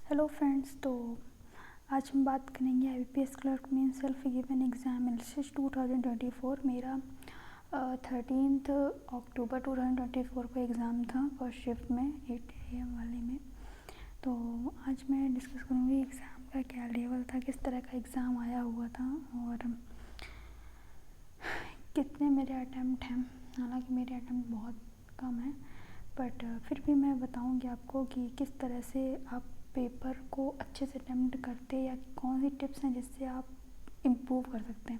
Hello friends, तो आज हम बात करेंगे IBPS clerk main self given exam analysis 2024। मेरा 13 अक्टूबर 2024 को एग्ज़ाम था फर्स्ट शिफ्ट में 8 AM वाले में। तो आज मैं डिस्कस करूँगी एग्ज़ाम का क्या लेवल था, किस तरह का एग्ज़ाम आया हुआ था और कितने मेरे अटैम्प्ट हैं। हालांकि मेरे अटैम्प्ट बहुत कम है, बट फिर भी मैं बताऊंगी आपको कि किस तरह से आप पेपर को अच्छे से अटैम्प्ट करते हैं या कौन सी टिप्स हैं जिससे आप इम्प्रूव कर सकते हैं।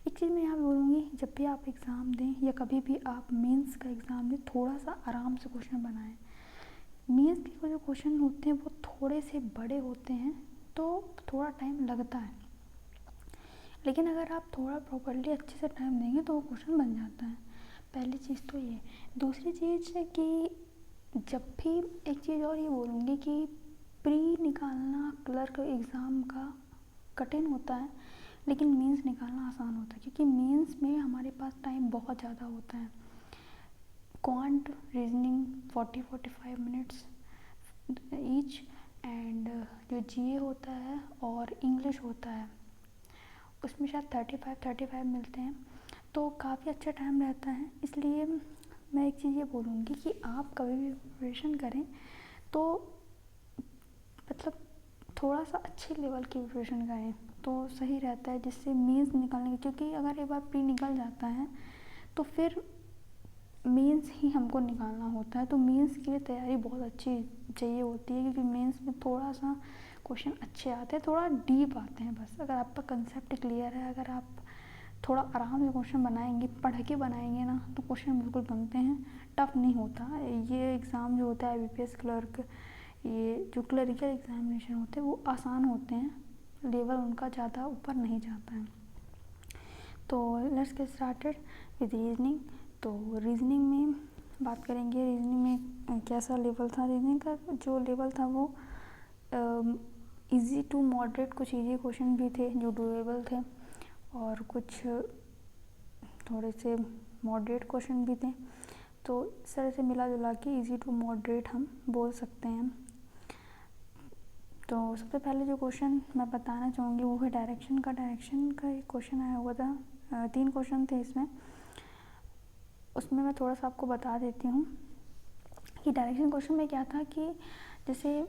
एक चीज़ मैं यहाँ बोलूँगी, जब भी आप एग्ज़ाम दें या कभी भी आप मेंस का एग्ज़ाम दें, थोड़ा सा आराम से क्वेश्चन बनाएं। मेंस के जो क्वेश्चन होते हैं वो थोड़े से बड़े होते हैं तो थोड़ा टाइम लगता है, लेकिन अगर आप थोड़ा प्रॉपर्ली अच्छे से टाइम देंगे तो वो क्वेश्चन बन जाता है। पहली चीज़ तो ये। दूसरी चीज़ है कि जब भी एक चीज़ और ये बोलूँगी कि प्री निकालना क्लर्क एग्ज़ाम का कठिन होता है, लेकिन मेंस निकालना आसान होता है, क्योंकि मेंस में हमारे पास टाइम बहुत ज़्यादा होता है। Quant reasoning 40-45 minutes each, and जो GA होता है और इंग्लिश होता है उसमें शायद 35 मिलते हैं, तो काफ़ी अच्छा टाइम रहता है। इसलिए मैं एक चीज़ ये बोलूँगी कि आप कभी भी प्रिपरेशन करें तो मतलब थोड़ा सा अच्छे लेवल की प्रिपरेशन करें तो सही रहता है, जिससे मेंस निकालने की, क्योंकि अगर एक बार प्री निकल जाता है तो फिर मेंस ही हमको निकालना होता है। तो मेंस के लिए तैयारी बहुत अच्छी चाहिए होती है, क्योंकि मेंस में थोड़ा सा क्वेश्चन अच्छे आते हैं, थोड़ा डीप आते हैं। बस अगर आपका कंसेप्ट क्लियर है, अगर आप थोड़ा आराम से क्वेश्चन बनाएंगे, पढ़ के बनाएंगे ना, तो क्वेश्चन बिल्कुल बनते हैं, टफ नहीं होता। ये एग्ज़ाम जो होता है IBPS क्लर्क, ये जो क्लरिकल एग्जामिनेशन होते हैं वो आसान होते हैं, लेवल उनका ज़्यादा ऊपर नहीं जाता है। तो let's get started with reasoning. तो रीजनिंग में बात करेंगे, रीजनिंग में कैसा लेवल था। रीजनिंग का जो लेवल था वो इजी टू मॉडरेट, कुछ इजी क्वेश्चन भी थे जो डूएबल थे और कुछ थोड़े से मॉडरेट क्वेश्चन भी थे। तो इस तरह से मिला जुला के इजी टू मॉडरेट हम बोल सकते हैं। तो सबसे पहले जो क्वेश्चन मैं बताना चाहूँगी वो है डायरेक्शन का एक क्वेश्चन आया हुआ था। 3 क्वेश्चन थे इसमें, उसमें मैं थोड़ा सा आपको बता देती हूँ कि डायरेक्शन क्वेश्चन में क्या था कि जैसे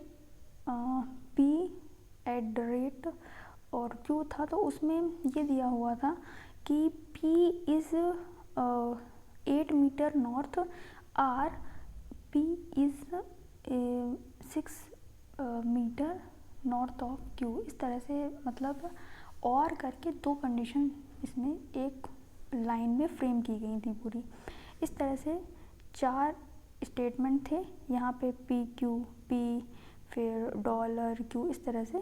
P@ और Q था, तो उसमें ये दिया हुआ था कि P इज़ 8 मीटर नॉर्थ, और P is 6 meter north of Q। इस तरह से मतलब और करके 2 कंडीशन इसमें एक लाइन में फ्रेम की गई थी पूरी। इस तरह से 4 स्टेटमेंट थे यहाँ पे, PQ, P, फिर $Q, इस तरह से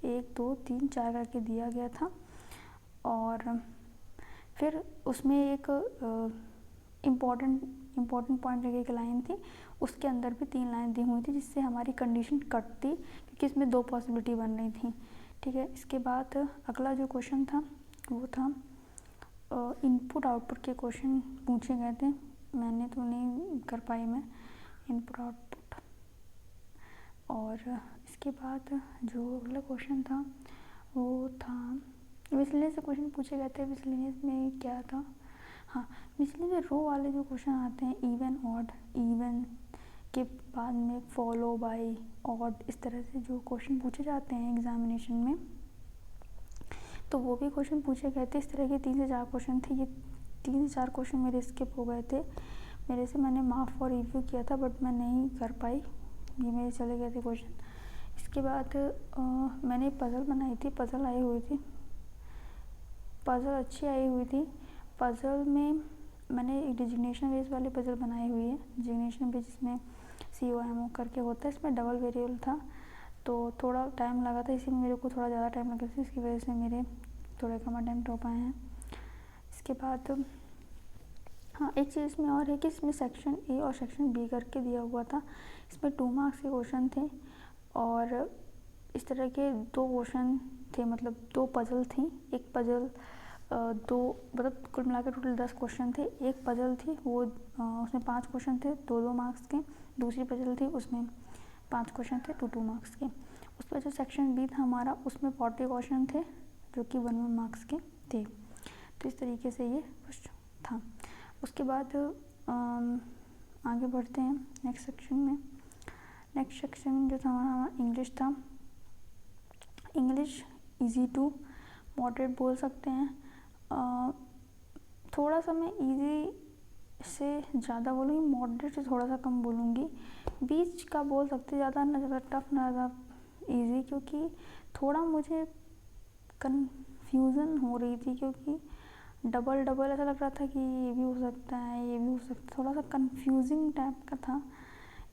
1 2 3 4 करके दिया गया था। और फिर उसमें एक इम्पॉर्टेंट पॉइंट लगे एक लाइन थी, उसके अंदर भी 3 लाइन दी हुई थी, जिससे हमारी कंडीशन कटती, क्योंकि इसमें 2 पॉसिबिलिटी बन रही थी। ठीक है। इसके बाद अगला जो क्वेश्चन था वो था इनपुट आउटपुट के क्वेश्चन पूछे गए थे। मैंने तो नहीं कर पाई मैं इनपुट आउटपुट। और इसके बाद जो अगला क्वेश्चन था वो था मिसलेनियस से क्वेश्चन पूछे गए थे। मिसलेनियस में क्या था, हाँ, मिसलेनियस में रो वाले जो क्वेश्चन आते हैं, इवन ऑड, इवन के बाद में फॉलो बाय ऑड, इस तरह से जो क्वेश्चन पूछे जाते हैं एग्जामिनेशन में, तो वो भी क्वेश्चन पूछे गए थे। इस तरह के 3 से 4 क्वेश्चन थे। ये 3 से 4 क्वेश्चन मेरे स्किप हो गए थे, मेरे से मैंने मार्क और रिव्यू किया था, बट मैं नहीं कर पाई, ये मेरे चले गए थे क्वेश्चन। इसके बाद मैंने पज़ल बनाई थी, पज़ल आई हुई थी, पज़ल अच्छी आई हुई थी। पज़ल में मैंने एक डिजिग्नेशन बेस वाली पज़ल बनाई हुई है, डिजिग्नेशन बेस जिसमें COMO करके होता है, इसमें डबल वेरिएबल था, तो थोड़ा टाइम लगा था, इसी में मेरे को थोड़ा ज़्यादा टाइम लगा था, इसकी वजह से मेरे थोड़े कम अटेम्प्ट हो पाए हैं। इसके बाद हाँ, एक चीज़ इसमें और है कि इसमें सेक्शन A और सेक्शन B करके दिया हुआ था। इसमें 2 मार्क्स के क्वेश्चन थे और इस तरह के 2 क्वेश्चन थे, मतलब 2 पज़ल थी। एक पज़ल 2 मतलब कुल मिला के टोटल 10 क्वेश्चन थे। एक पज़ल थी वो उसमें 5 क्वेश्चन थे 2-2 मार्क्स के। दूसरी पज़ल थी उसमें 5 क्वेश्चन थे 2-2 मार्क्स के। उस पर जो सेक्शन बी था हमारा, उसमें 40 क्वेश्चन थे जो कि 1 मार्क्स के थे। तो इस तरीके से ये कुछ था। उसके बाद आगे बढ़ते हैं नेक्स्ट सेक्शन में। नेक्स्ट सेक्शन जो था हमारा इंग्लिश था। इंग्लिश इजी टू मॉडरेट बोल सकते हैं। थोड़ा सा मैं इजी से ज़्यादा बोलूँगी, मॉडरेट से थोड़ा सा कम बोलूँगी, बीच का बोल सकते, ज़्यादा ना ज़्यादा टफ ना ज़्यादा इजी, क्योंकि थोड़ा मुझे कन्फ्यूज़न हो रही थी, क्योंकि डबल डबल ऐसा लग रहा था कि ये भी हो सकता है, ये भी हो सकता है, थोड़ा सा कन्फ्यूजिंग टाइप का था।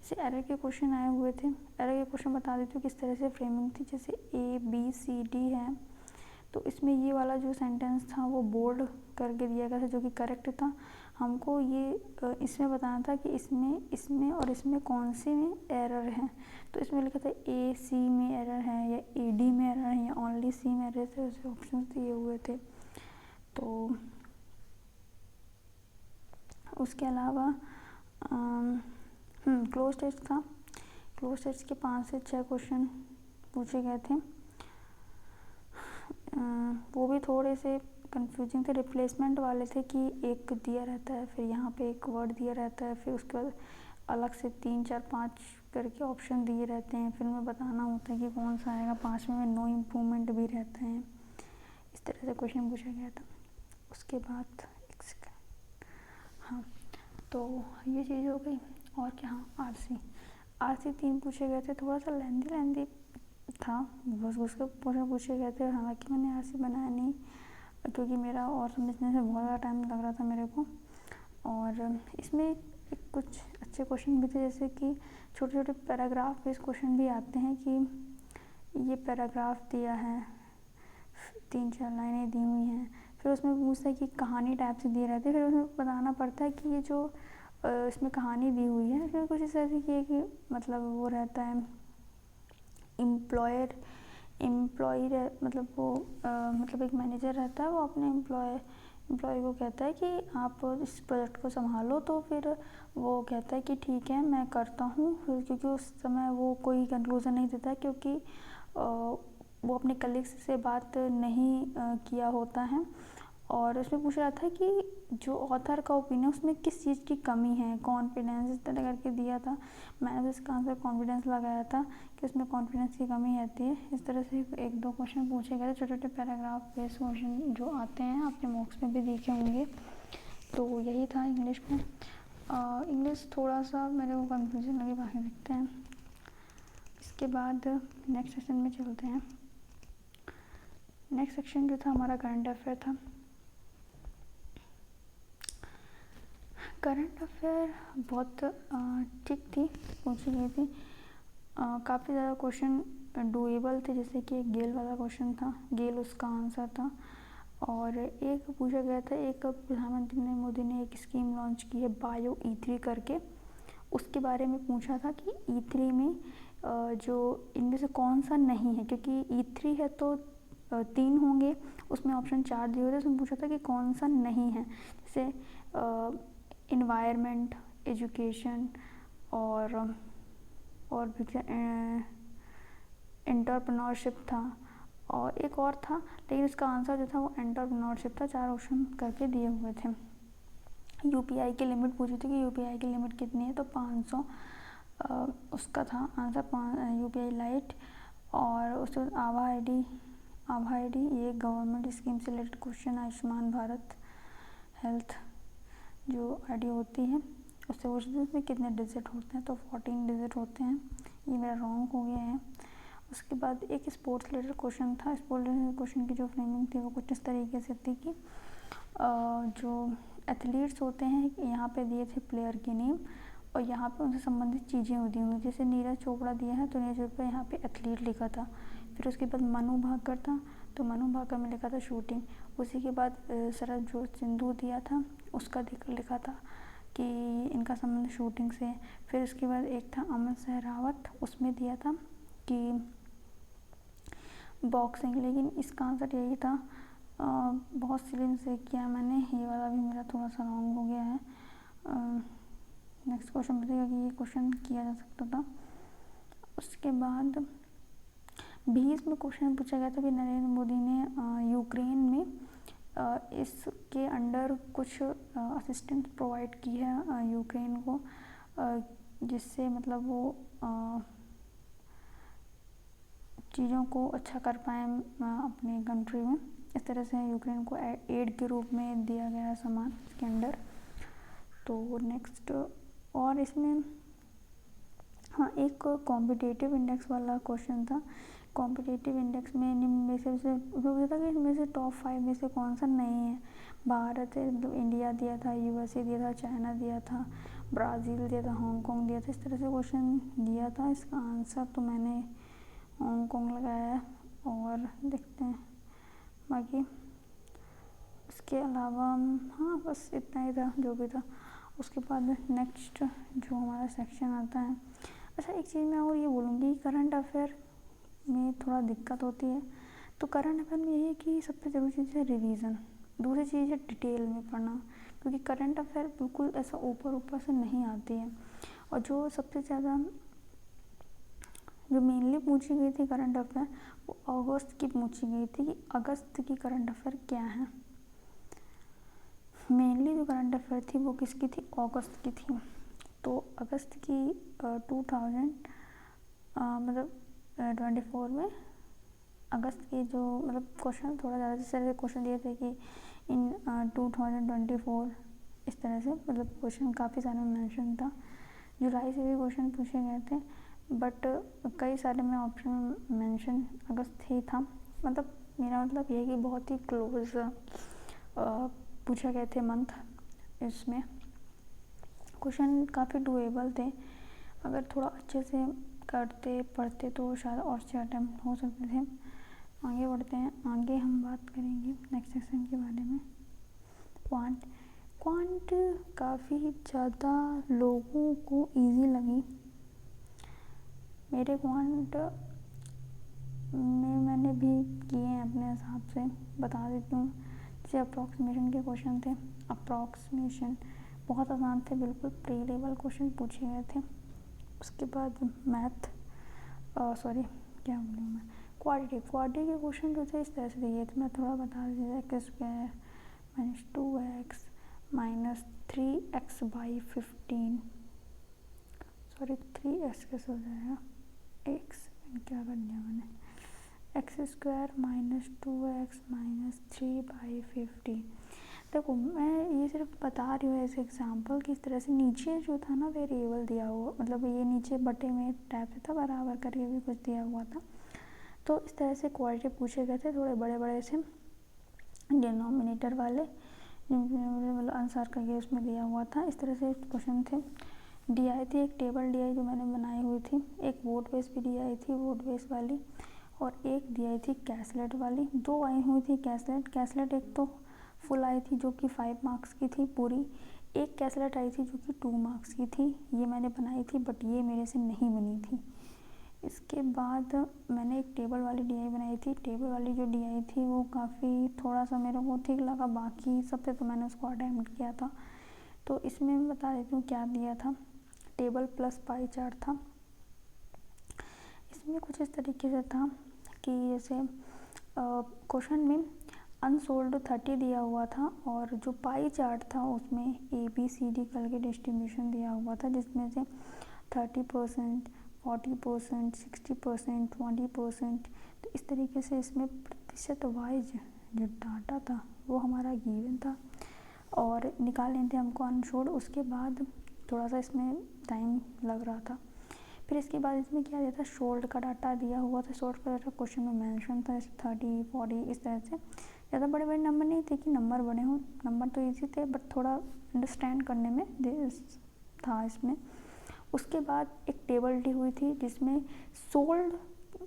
जैसे एरर के क्वेश्चन आए हुए थे, एरर के क्वेश्चन बता देती हूँ किस तरह से फ्रेमिंग थी। जैसे ABCD है, तो इसमें ये वाला जो सेंटेंस था वो बोल्ड करके दिया गया था, जो कि करेक्ट था। हमको ये इसमें बताना था कि इसमें और इसमें कौन से में एरर है। तो इसमें लिखा था AC में एरर है, या AD में एरर है, या ओनली C में एरर थे, ऐसे ऑप्शन दिए हुए थे। तो उसके अलावा क्लोज टेस्ट था। क्लोज टेस्ट के 5 से 6 क्वेश्चन पूछे गए थे। वो भी थोड़े से कंफ्यूजिंग थे। रिप्लेसमेंट वाले थे कि एक दिया रहता है, फिर यहाँ पे एक वर्ड दिया रहता है, फिर उसके बाद अलग से 3 4 5 करके ऑप्शन दिए रहते हैं, फिर हमें बताना होता है कि कौन सा आएगा। 5वें में नो इम्प्रूवमेंट भी रहते हैं। इस तरह से क्वेश्चन पूछा गया था। उसके बाद हाँ, तो ये चीज़ हो गई। और क्या, हाँ, आरसी 3 पूछे गए थे। थोड़ा सा लेंदी था, बस उसके क्वेश्चन पूछे गए थे। हालांकि मैंने आरसी बनाया नहीं, क्योंकि मेरा और समझने से बहुत ज़्यादा टाइम लग रहा था मेरे को। और इसमें कुछ अच्छे क्वेश्चन भी थे, जैसे कि छोटे छोटे पैराग्राफ बेस्ड क्वेश्चन भी आते हैं कि ये पैराग्राफ दिया है, 3 4 लाइनें दी हुई हैं, फिर उसमें पूछता है कि कहानी टाइप से दिए रहते हैं, फिर उसमें बताना पड़ता है कि ये जो इसमें कहानी दी हुई है, फिर कुछ इस ऐसे कि मतलब वो रहता है एम्प्लॉय मतलब वो मतलब एक मैनेजर रहता है, वो अपने एम्प्लॉय को कहता है कि आप इस प्रोजेक्ट को संभालो। तो फिर वो कहता है कि ठीक है मैं करता हूँ, क्योंकि उस समय वो कोई कंक्लूज़न नहीं देता, क्योंकि वो अपने कलीग्स से बात नहीं किया होता है। और उसमें पूछ रहा था कि जो ऑथर का ओपिनियन, उसमें किस चीज़ की कमी है, कॉन्फिडेंस, इस तरह करके दिया था। मैंने तो इसका आंसर कॉन्फिडेंस लगाया था कि उसमें कॉन्फिडेंस की कमी रहती है। इस तरह से 1-2 क्वेश्चन पूछे गए थे, छोटे छोटे पैराग्राफ बेस्ड क्वेश्चन जो आते हैं, आपने मॉक्स में भी देखे होंगे। तो यही था इंग्लिश में। इंग्लिश थोड़ा सा मेरे को कन्फ्यूजन लगे, बाकी देखते हैं। इसके बाद नेक्स्ट सेक्शन में चलते हैं। नेक्स्ट सेक्शन जो था हमारा करंट अफेयर था। करंट अफेयर बहुत ठीक थी, पूछी गई थी। काफ़ी ज़्यादा क्वेश्चन डूएबल थे, जैसे कि एक गेल वाला क्वेश्चन था, गेल उसका आंसर था। और एक पूछा गया था, एक प्रधानमंत्री मोदी ने एक स्कीम लॉन्च की है बायो E3 करके, उसके बारे में पूछा था कि E3 में जो इनमें से कौन सा नहीं है, क्योंकि E3 है तो 3 होंगे, उसमें ऑप्शन 4 दिए हुए थे। उसमें पूछा था कि कौन सा नहीं है, जैसे इन्वायरमेंट, एजुकेशन और भी एंटरप्रेन्योरशिप था, और एक और था, लेकिन इसका आंसर जो था वो एंटरप्रेन्योरशिप था। 4 ऑप्शन करके दिए हुए थे। UPI की लिमिट पूछी थी कि UPI की लिमिट कितनी है, तो 500 उसका था आंसर, UPI लाइट। और उसके बाद आभा ID ये गवर्नमेंट स्कीम से related question, Ayushman Bharat health जो ID होती है उससे पूछते हैं उसमें कितने डिजिट होते हैं, तो 14 डिजिट होते हैं। ये मेरा रॉन्ग हो गया है। उसके बाद एक स्पोर्ट्स रिलेटेड क्वेश्चन था। स्पोर्ट्स रिलेटेड क्वेश्चन की जो फ्रेमिंग थी वो कुछ इस तरीके से थी कि जो एथलीट्स होते हैं, यहाँ पे दिए थे प्लेयर के नेम, और यहाँ पे उनसे संबंधित चीज़ें होती होंगी। जैसे नीरज चोपड़ा दिया है, तो नीरज चोपड़ा यहाँ पे एथलीट लिखा था। फिर उसके बाद मनु भाकर था, तो मनु भाकर में लिखा था शूटिंग। उसी के बाद सरबजोत सिंधु दिया था, उसका लिखा था कि इनका संबंध शूटिंग से। फिर उसके बाद एक था अमन सहरावत, उसमें दिया था कि बॉक्सिंग, लेकिन इसका आंसर यही था। बहुत सिली मिस्टेक किया मैंने, ये वाला भी मेरा थोड़ा सा रॉन्ग हो गया है। नेक्स्ट क्वेश्चन बताइएगा कि ये क्वेश्चन किया जा सकता था। उसके बाद 20 में क्वेश्चन पूछा गया था कि नरेंद्र मोदी ने यूक्रेन में इसके अंडर कुछ असिस्टेंस प्रोवाइड की है यूक्रेन को, जिससे मतलब वो चीज़ों को अच्छा कर पाएँ अपने कंट्री में। इस तरह से यूक्रेन को एड के रूप में दिया गया सामान इसके अंडर। तो नेक्स्ट और इसमें हाँ एक कॉम्पिटिटिव इंडेक्स वाला क्वेश्चन था। कॉम्पिटिटिव इंडेक्स में निम्न में से पूछा था कि इसमें से टॉप 5 में से कौन सा नहीं है। भारत है, इंडिया दिया था, यूएसए दिया था, चाइना दिया था, ब्राज़ील दिया था, हांगकांग दिया था। इस तरह से क्वेश्चन दिया था। इसका आंसर तो मैंने हांगकांग लगाया है और देखते हैं बाकी। इसके अलावा हाँ बस इतना ही था जो भी था। उसके बाद नेक्स्ट जो हमारा सेक्शन आता है। अच्छा एक चीज़ मैं और ये बोलूँगी, करंट अफेयर में थोड़ा दिक्कत होती है। तो करंट अफेयर में यही है कि सबसे ज़रूरी चीज़ है रिवीजन, दूसरी चीज़ है डिटेल में पढ़ना, क्योंकि करंट अफेयर बिल्कुल ऐसा ऊपर से नहीं आती है। और जो सबसे ज़्यादा जो मेनली पूछी गई थी करंट अफेयर वो अगस्त की पूछी गई थी कि अगस्त की करंट अफेयर क्या है। मेनली जो करंट अफेयर थी वो किसकी थी, अगस्त की थी। तो अगस्त की 24 में अगस्त की जो मतलब क्वेश्चन थोड़ा ज़्यादा जिस तरह से क्वेश्चन दिए थे कि इन 2024 इस तरह से मतलब क्वेश्चन काफ़ी सारे मेंशन था। जुलाई से भी क्वेश्चन पूछे गए थे बट कई सारे में ऑप्शन मेंशन अगस्त ही था। मतलब मेरा मतलब ये है कि बहुत ही क्लोज पूछे गए थे मंथ। इसमें क्वेश्चन काफ़ी डुएबल थे, अगर थोड़ा अच्छे से करते पढ़ते तो शायद और से अटैम्प्ट हो सकते थे। आगे बढ़ते हैं, आगे हम बात करेंगे नेक्स्ट सेक्शन के बारे में। क्वांट काफ़ी ज़्यादा लोगों को इजी लगी। मेरे क्वांट में मैंने भी किए हैं अपने हिसाब से, बता देती हूँ। जैसे अप्रॉक्सीमेशन के क्वेश्चन थे, अप्रॉक्सीमेशन बहुत आसान थे, बिल्कुल प्री लेवल क्वेश्चन पूछे गए थे। उसके बाद मैथ क्या बोलूँ मैं, क्वाड्रेटिक के क्वेश्चन जो थे इस तरह से दिए थे, मैं थोड़ा बता देती। X square minus 2x minus 3x by 15 3x कैसे हो जाएगा, एक्स क्या कर दिया मैंने, x square minus 2x minus 3/15। देखो मैं ये सिर्फ बता रही हूँ ऐसे एग्जांपल कि इस तरह से नीचे जो था ना वेरिएबल दिया हुआ, मतलब ये नीचे बटे में टाइप से था, बराबर करके भी कुछ दिया हुआ था। तो इस तरह से क्वाड्रेटिक पूछे गए थे, थोड़े बड़े बड़े से डिनोमिनेटर वाले, मतलब आंसर करके उसमें दिया हुआ था। इस तरह से क्वेश्चन थे। DI थी, एक टेबल DI जो मैंने बनाई हुई थी, एक वोट बेस भी DI थी, वोट बेस वाली, और एक DI थी कैसलेट वाली। 2 आई हुई थी कैसलेट एक तो फुल आई थी जो कि 5 मार्क्स की थी पूरी, एक कैसलेट आई थी जो कि 2 मार्क्स की थी। ये मैंने बनाई थी बट ये मेरे से नहीं बनी थी। इसके बाद मैंने एक टेबल वाली DI बनाई थी। टेबल वाली जो DI थी वो काफ़ी थोड़ा सा मेरे को ठीक लगा, बाकी सब पे तो मैंने उसको अटैम्प्ट किया था। तो इसमें मैं बता देती हूँ क्या दिया था। टेबल प्लस पाई चार्ट था। इसमें कुछ इस तरीके से था कि जैसे क्वेश्चन में अनसोल्ड 30 दिया हुआ था और जो पाई चार्ट था उसमें ABCD करके डिस्ट्रीब्यूशन दिया हुआ था, जिसमें से 30%, 40%, 60%, 20%। तो इस तरीके से इसमें प्रतिशत वाइज जो डाटा था वो हमारा गिवन था और निकालने थे हमको अनसोल्ड। उसके बाद थोड़ा सा इसमें टाइम लग रहा था। फिर इसके बाद इसमें क्या दिया था, सोल्ड का डाटा दिया हुआ था। सोल्ड का डाटा क्वेश्चन में मेंशन था, 30, 40 इस तरह से। ज़्यादा बड़े बड़े नंबर नहीं थे कि नंबर बड़े हों, नंबर तो ईजी थे बट थोड़ा अंडरस्टैंड करने में था इसमें। उसके बाद एक टेबल दी हुई थी जिसमें सोल्ड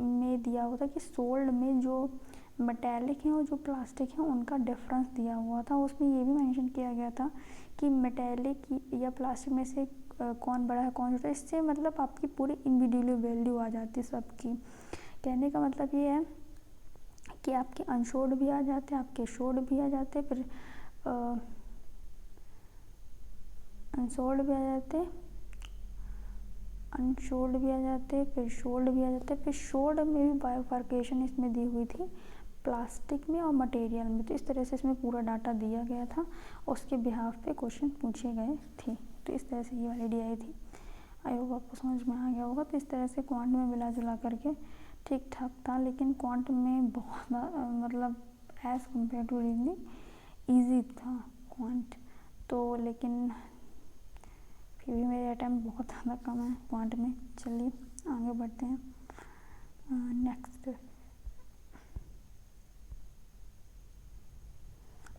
में दिया हुआ था कि सोल्ड में जो मेटेलिक हैं और जो प्लास्टिक हैं उनका डिफरेंस दिया हुआ था। उसमें ये भी मेंशन किया गया था कि मेटेलिक या प्लास्टिक में से कौन बड़ा है कौन छोटा है। इससे मतलब आपकी पूरी इंडिविजुअल वैल्यू आ जाती है सबकी। कहने का मतलब ये है कि आपके अनशोर्ड भी आ जाते हैं, आपके शोर्ड भी आ जाते हैं, फिर अनशोर्ड भी आ जाते हैं, अनशोल्ड भी आ जाते, फिर शोल्ड भी आ जाते, फिर शोल्ड में भी बाइफर्केशन इसमें दी हुई थी प्लास्टिक में और मटेरियल में। तो इस तरह से इसमें पूरा डाटा दिया गया था, उसके बिहाफ पे क्वेश्चन पूछे गए थे। तो इस तरह से ये वाली डी आई थी। आई होप आपको समझ में आ गया होगा। तो इस तरह से क्वांट में मिला जुला करके ठीक ठाक था, लेकिन क्वांट में बहुत मतलब as compare to reasoning easy था क्वांट। तो लेकिन फिर भी मेरे अटैम्प्ट बहुत ज़्यादा कम है क्वांट में। चलिए आगे बढ़ते हैं नेक्स्ट।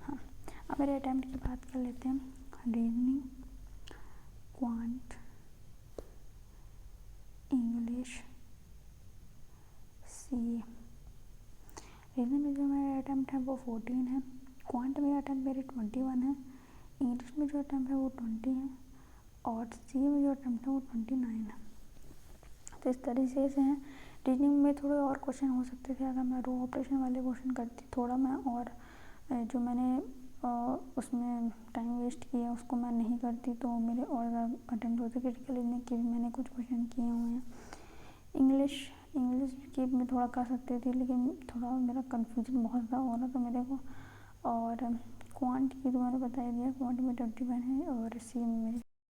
हाँ, अब मेरे अटैम्प्ट की बात कर लेते हैं। Reasoning, quant, English, CA. Reasoning में जो मेरे अटैम्प्ट है वो 14 है, क्वांट में अटैम्प्ट मेरे 21 है, इंग्लिश में जो अटैम्प्ट है वो 20 है, और सीए में जो अटैम्प्ट है वो 29 है। तो इस तरीके से हैं। रीजनिंग में थोड़े और क्वेश्चन हो सकते थे अगर मैं रो ऑपरेशन वाले क्वेश्चन करती, थोड़ा मैं और जो मैंने उसमें टाइम वेस्ट किया उसको मैं नहीं करती तो मेरे और ज़्यादा अटैम्प्ट होते। क्रिटिकल रीजनिंग के भी मैंने कुछ क्वेश्चन किए हुए हैं। इंग्लिश की मैं थोड़ा कर सकती थी, लेकिन थोड़ा मेरा कन्फ्यूजन बहुत ज़्यादा हो रहा था मेरे को। और क्वांट की तो मैंने बता ही दिया, क्वांट में 21 है और सी में मेरी